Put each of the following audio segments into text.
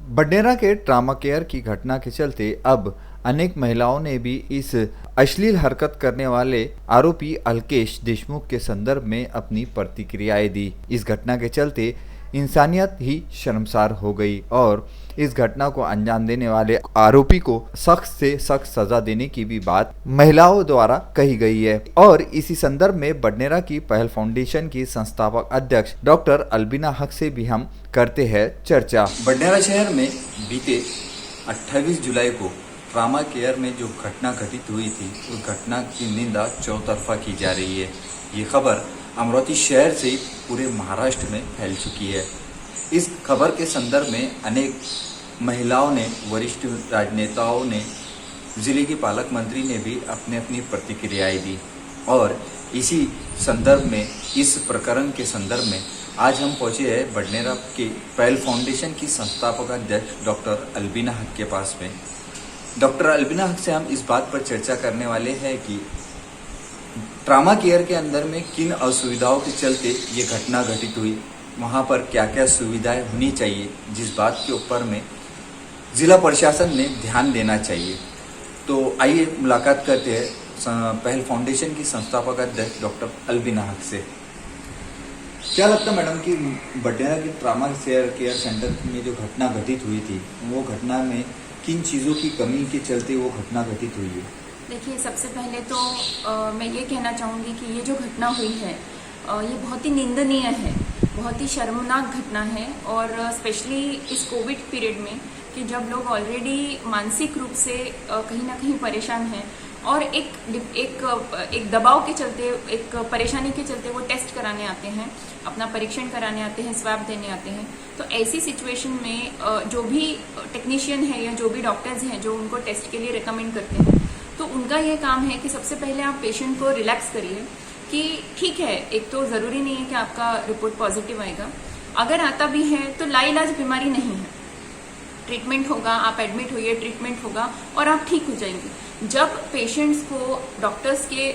बडनेरा के trauma care की घटना के चलते अब अनेक महिलाओं ने भी इस अश्लील हरकत करने वाले आरोपी अल्केश देशमुख के संदर्भ में अपनी प्रतिक्रियाएं दी। इस घटना के चलते इंसानियत ही शर्मसार हो गई और इस घटना को अंजाम देने वाले आरोपी को सख्त से सख्त सजा देने की भी बात महिलाओं द्वारा कही गई है। और इसी संदर्भ में बडनेरा की पहल फाउंडेशन की संस्थापक अध्यक्ष डॉक्टर अलबिना हक से भी हम करते हैं चर्चा। बडनेरा शहर में बीते 28 जुलाई को ट्रामा केयर में जो घटना घटित हुई थी उस घटना की निंदा चौतरफा की जा रही है। ये खबर अमरावती शहर से पूरे महाराष्ट्र में फैल चुकी है। इस खबर के संदर्भ में अनेक महिलाओं ने, वरिष्ठ राजनेताओं ने, जिले के पालक मंत्री ने भी अपनी अपनी प्रतिक्रियाएं दी और इसी संदर्भ में, इस प्रकरण के संदर्भ में आज हम पहुंचे हैं बडनेरा के पहल फाउंडेशन की संस्थापक अध्यक्ष डॉक्टर अलबिना हक के पास में। डॉक्टर अलबिना हक से हम इस बात पर चर्चा करने वाले हैं कि ट्रामा केयर के अंदर में किन असुविधाओं के चलते ये घटना घटित हुई, वहाँ पर क्या क्या सुविधाएं होनी चाहिए, जिस बात के ऊपर में जिला प्रशासन ने ध्यान देना चाहिए। तो आइए मुलाकात करते हैं पहल फाउंडेशन की संस्थापक अध्यक्ष डॉक्टर अलबिना हक से। क्या लगता है मैडम कि बडनेरा के ट्रामा केयर सेंटर में जो घटना घटित हुई थी वो घटना में किन चीज़ों की कमी के चलते वो घटना घटित हुई है? देखिए, सबसे पहले तो मैं ये कहना चाहूँगी कि ये जो घटना हुई है ये बहुत ही निंदनीय है, बहुत ही शर्मनाक घटना है। और स्पेशली इस कोविड पीरियड में कि जब लोग ऑलरेडी मानसिक रूप से कहीं ना कहीं परेशान हैं और एक दबाव के चलते, एक परेशानी के चलते वो टेस्ट कराने आते हैं, अपना परीक्षण कराने आते हैं, स्वैब देने आते हैं। तो ऐसी सिचुएशन में जो भी टेक्नीशियन है या जो भी डॉक्टर्स हैं जो उनको टेस्ट के लिए रिकमेंड करते हैं, तो उनका ये काम है कि सबसे पहले आप पेशेंट को रिलैक्स करिए कि ठीक है, एक तो ज़रूरी नहीं है कि आपका रिपोर्ट पॉजिटिव आएगा, अगर आता भी है तो लाइलाज बीमारी नहीं है, ट्रीटमेंट होगा, आप एडमिट होइए, ट्रीटमेंट होगा और आप ठीक हो जाएंगे। जब पेशेंट्स को डॉक्टर्स के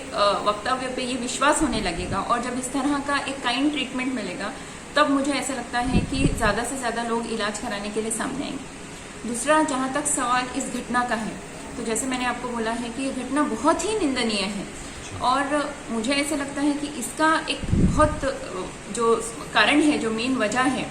वक्तव्य पे ये विश्वास होने लगेगा और जब इस तरह का एक काइंड ट्रीटमेंट मिलेगा, तब मुझे ऐसा लगता है कि ज़्यादा से ज़्यादा लोग इलाज कराने के लिए सामने आएंगे। दूसरा, जहाँ तक सवाल इस घटना का है, तो जैसे मैंने आपको बोला है कि ये घटना बहुत ही निंदनीय है और मुझे ऐसा लगता है कि इसका एक बहुत जो कारण है, जो मेन वजह है,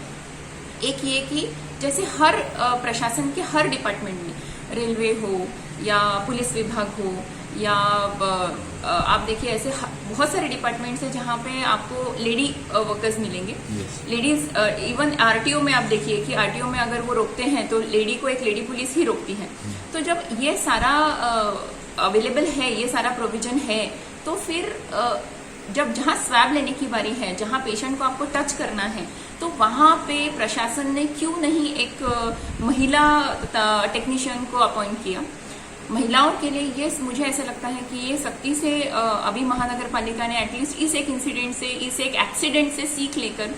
एक ये कि जैसे हर प्रशासन के हर डिपार्टमेंट में, रेलवे हो या पुलिस विभाग हो या आप देखिए ऐसे बहुत सारे डिपार्टमेंट्स हैं जहाँ पे आपको लेडी वर्कर्स मिलेंगे। लेडीज, इवन आरटीओ में आप देखिए कि आरटीओ में अगर वो रोकते हैं तो लेडी को एक लेडी पुलिस ही रोकती है। तो जब ये सारा अवेलेबल है, ये सारा प्रोविजन है, तो फिर जब जहाँ स्वैब लेने की बारी है, जहाँ पेशेंट को आपको टच करना है, तो वहाँ पे प्रशासन ने क्यों नहीं एक महिला टेक्नीशियन को अपॉइंट किया। महिलाओं के लिए ये मुझे ऐसा लगता है कि ये सख्ती से अभी महानगर पालिका ने एटलीस्ट इस एक इंसिडेंट से, इस एक एक्सीडेंट से सीख लेकर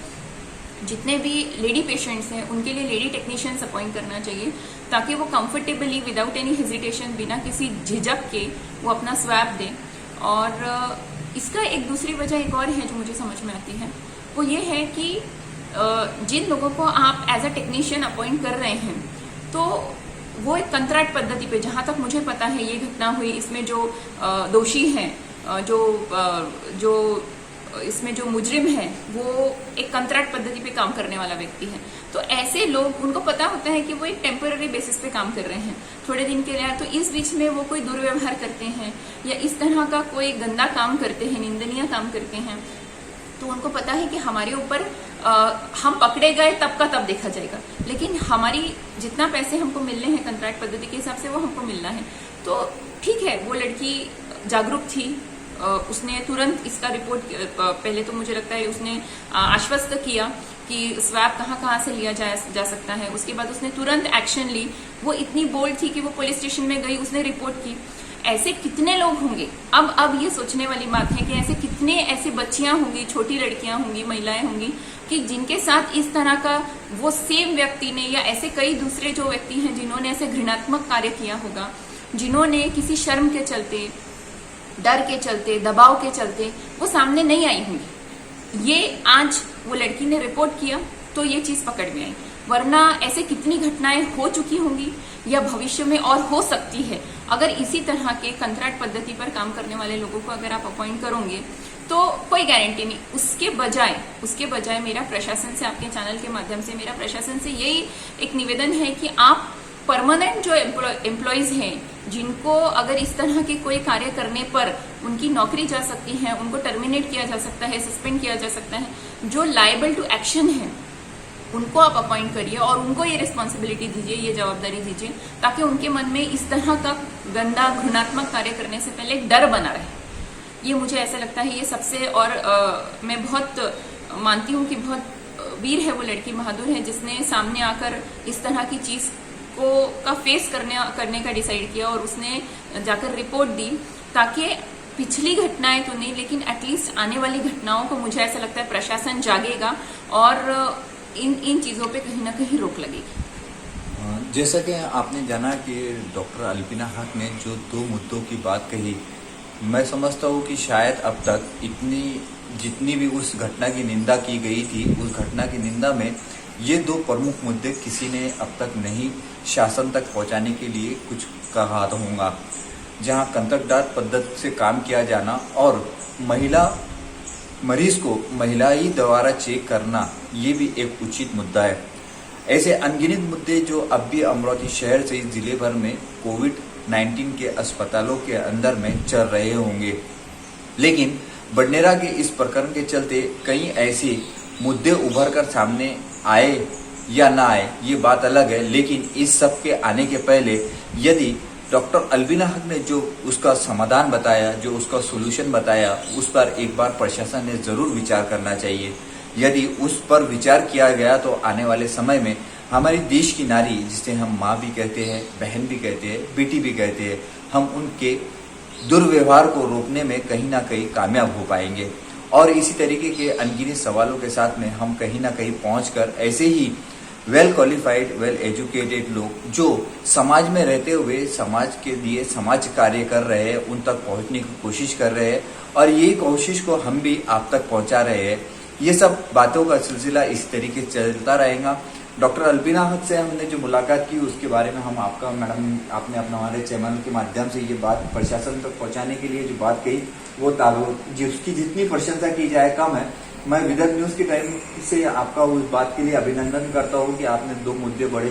जितने भी लेडी पेशेंट्स हैं उनके लिए लेडी टेक्नीशियंस अपॉइंट करना चाहिए, ताकि वो कंफर्टेबली, विदाउट एनी हेजिटेशन, बिना किसी झिझक के वो अपना स्वैब दें। और इसका एक दूसरी वजह एक और है जो मुझे समझ में आती है, वो ये है कि जिन लोगों को आप एज अ टेक्नीशियन अपॉइंट कर रहे हैं, तो वो एक कंट्रैक्ट पद्धति पे, जहाँ तक मुझे पता है ये घटना हुई, इसमें जो दोषी हैं, जो इसमें जो मुजरिम है, वो एक कंट्रैक्ट पद्धति पे काम करने वाला व्यक्ति है। तो ऐसे लोग, उनको पता होता है कि वो एक टेम्पररी बेसिस पे काम कर रहे हैं थोड़े दिन के लिए, तो इस बीच में वो कोई दुर्व्यवहार करते हैं या इस तरह का कोई गंदा काम करते हैं, निंदनीय काम करते हैं, तो उनको पता है कि हमारे ऊपर हम पकड़े गए तब का तब देखा जाएगा, लेकिन हमारी जितना पैसे हमको मिलने हैं कंट्रैक्ट पद्धति के हिसाब से वो हमको मिलना है। तो ठीक है, वो लड़की जागरूक थी, उसने तुरंत इसका रिपोर्ट, पहले तो मुझे लगता है उसने आश्वस्त किया कि स्वैब कहाँ कहाँ से लिया जा सकता है। उसके बाद उसने तुरंत एक्शन ली। वो इतनी बोल्ड थी कि वो पुलिस स्टेशन में गई, उसने रिपोर्ट की। ऐसे कितने लोग होंगे, अब ये सोचने वाली बात है कि ऐसे कितने ऐसे बच्चियां होंगी, छोटी लड़कियां होंगी, महिलाएं होंगी कि जिनके साथ इस तरह का वो सेम व्यक्ति ने या ऐसे कई दूसरे जो व्यक्ति हैं जिन्होंने ऐसे घृणात्मक कार्य किया होगा, जिन्होंने किसी शर्म के चलते, डर के चलते, दबाव के चलते वो सामने नहीं आई होंगी। ये आज वो लड़की ने रिपोर्ट किया तो ये चीज पकड़ में आई। वरना ऐसे कितनी घटनाएं हो चुकी होंगी या भविष्य में और हो सकती है। अगर इसी तरह के कंट्रैक्ट पद्धति पर काम करने वाले लोगों को अगर आप अपॉइंट करोगे तो कोई गारंटी नहीं। उसके बजाय मेरा प्रशासन से, आपके चैनल के माध्यम से मेरा प्रशासन से यही एक निवेदन है कि आप परमानेंट जो एम्प्लॉयज हैं, जिनको अगर इस तरह के कोई कार्य करने पर उनकी नौकरी जा सकती है, उनको टर्मिनेट किया जा सकता है, सस्पेंड किया जा सकता है, जो लायबल टू एक्शन है, उनको आप अपॉइंट करिए और उनको ये रिस्पॉन्सिबिलिटी दीजिए, ये जवाबदारी दीजिए, ताकि उनके मन में इस तरह का गंदा घृणात्मक कार्य करने से पहले डर बना रहे। ये मुझे ऐसा लगता है ये सबसे, और मैं बहुत मानती हूँ कि बहुत वीर है वो लड़की, बहादुर है, जिसने सामने आकर इस तरह की चीज का फेस करने का डिसाइड किया और उसने जाकर रिपोर्ट दी, ताकि पिछली घटनाएं तो नहीं लेकिन एटलीस्ट आने वाली घटनाओं को, मुझे ऐसा लगता है प्रशासन जागेगा और इन चीजों पे कहीं ना कहीं रोक लगेगी। जैसा कि आपने जाना कि डॉक्टर अल्बिना हक ने जो 2 मुद्दों की बात कही, मैं समझता हूँ कि शायद अब तक जितनी भी उस घटना की निंदा की गई थी, उस घटना की निंदा में ये 2 प्रमुख मुद्दे किसी ने अब तक नहीं शासन तक पहुंचाने के लिए कुछ कहा होगा, जहां कंट्रैक्ट पद्धति से काम किया जाना और महिला मरीज को महिला ही द्वारा चेक करना, ये भी एक उचित मुद्दा है। ऐसे अनगिनत मुद्दे जो अब भी अमरावती शहर से जिले भर में कोविड-19 के अस्पतालों के अंदर में चल रहे होंगे, लेकिन बडनेरा के इस प्रकरण के चलते कई ऐसे मुद्दे उभर कर सामने आए या ना आए, ये बात अलग है। लेकिन इस सब के आने के पहले यदि डॉक्टर अल्बिना हक ने जो उसका समाधान बताया, जो उसका सोल्यूशन बताया, उस पर एक बार प्रशासन ने जरूर विचार करना चाहिए। यदि उस पर विचार किया गया तो आने वाले समय में हमारी देश की नारी, जिसे हम माँ भी कहते हैं, बहन भी कहते हैं, बेटी भी कहते हैं, हम उनके दुर्व्यवहार को रोकने में कहीं ना कहीं कामयाब हो पाएंगे। और इसी तरीके के अनगिनत सवालों के साथ में हम कहीं ना कहीं पहुंचकर ऐसे ही वेल क्वालिफाइड, वेल एजुकेटेड लोग जो समाज में रहते हुए समाज के लिए समाज कार्य कर रहे हैं, उन तक पहुंचने की कोशिश कर रहे हैं और ये कोशिश को हम भी आप तक पहुंचा रहे हैं। ये सब बातों का सिलसिला इस तरीके से चलता रहेगा। डॉक्टर अल्बिना हक से हमने जो मुलाकात की उसके बारे में हम आपका, मैडम आपने अपना हमारे चैनल के माध्यम से ये बात प्रशासन तक पहुंचाने के लिए जो बात कही, वो जिसकी जितनी प्रशंसा की जाए कम है। मैं विदर्भ न्यूज के टाइम से आपका उस बात के लिए अभिनंदन करता हूँ कि आपने 2 मुद्दे बड़े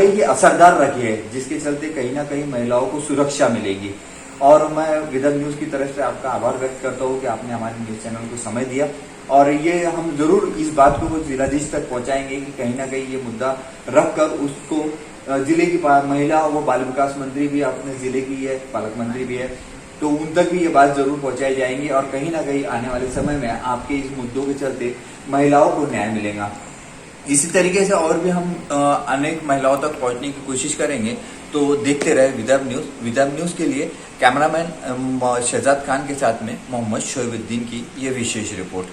ही असरदार रखे हैं, जिसके चलते कहीं ना कहीं महिलाओं को सुरक्षा मिलेगी। और मैं विदर्भ न्यूज की तरफ से आपका आभार व्यक्त करता हूँ कि आपने हमारे न्यूज चैनल को समय दिया और ये हम जरूर इस बात को जिलाधीश तक पहुंचाएंगे कि कहीं ना कहीं ये मुद्दा रखकर उसको जिले की महिला व बाल विकास मंत्री भी अपने जिले की है, पालक मंत्री भी है, तो उन तक भी ये बात जरूर पहुंचाई जाएंगी और कहीं ना कहीं आने वाले समय में आपके इस मुद्दों के चलते महिलाओं को न्याय मिलेगा। इसी तरीके से और भी हम अनेक महिलाओं तक पहुंचने की कोशिश करेंगे, तो देखते रहे विदर्भ न्यूज। विदर्भ न्यूज के लिए कैमरामैन शहजाद खान के साथ में मोहम्मद शोएबुद्दीन की ये विशेष रिपोर्ट।